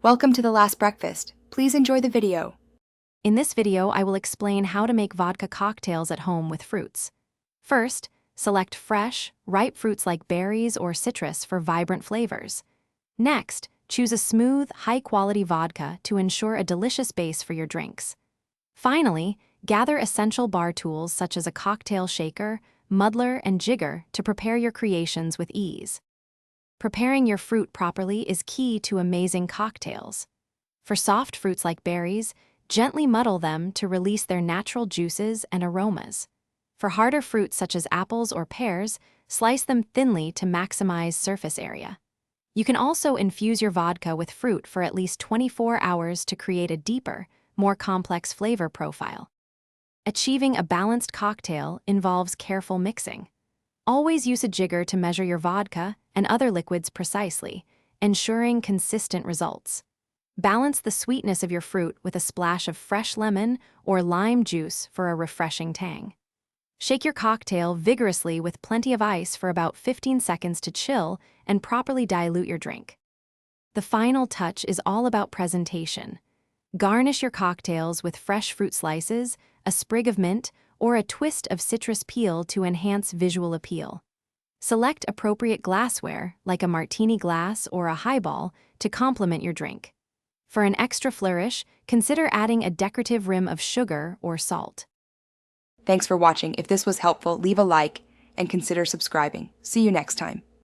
Welcome to The Last Breakfast. Please enjoy the video. In this video, I will explain how to make vodka cocktails at home with fruits. First, select fresh, ripe fruits like berries or citrus for vibrant flavors. Next, choose a smooth, high-quality vodka to ensure a delicious base for your drinks. Finally, gather essential bar tools such as a cocktail shaker, muddler, and jigger to prepare your creations with ease. Preparing your fruit properly is key to amazing cocktails. For soft fruits like berries, gently muddle them to release their natural juices and aromas. For harder fruits such as apples or pears, slice them thinly to maximize surface area. You can also infuse your vodka with fruit for at least 24 hours to create a deeper, more complex flavor profile. Achieving a balanced cocktail involves careful mixing. Always use a jigger to measure your vodka and other liquids precisely, ensuring consistent results. Balance the sweetness of your fruit with a splash of fresh lemon or lime juice for a refreshing tang. Shake your cocktail vigorously with plenty of ice for about 15 seconds to chill and properly dilute your drink. The final touch is all about presentation. Garnish your cocktails with fresh fruit slices, a sprig of mint, or a twist of citrus peel to enhance visual appeal. Select appropriate glassware, like a martini glass or a highball, to complement your drink. For an extra flourish, consider adding a decorative rim of sugar or salt. Thanks for watching. If this was helpful, leave a like and consider subscribing. See you next time.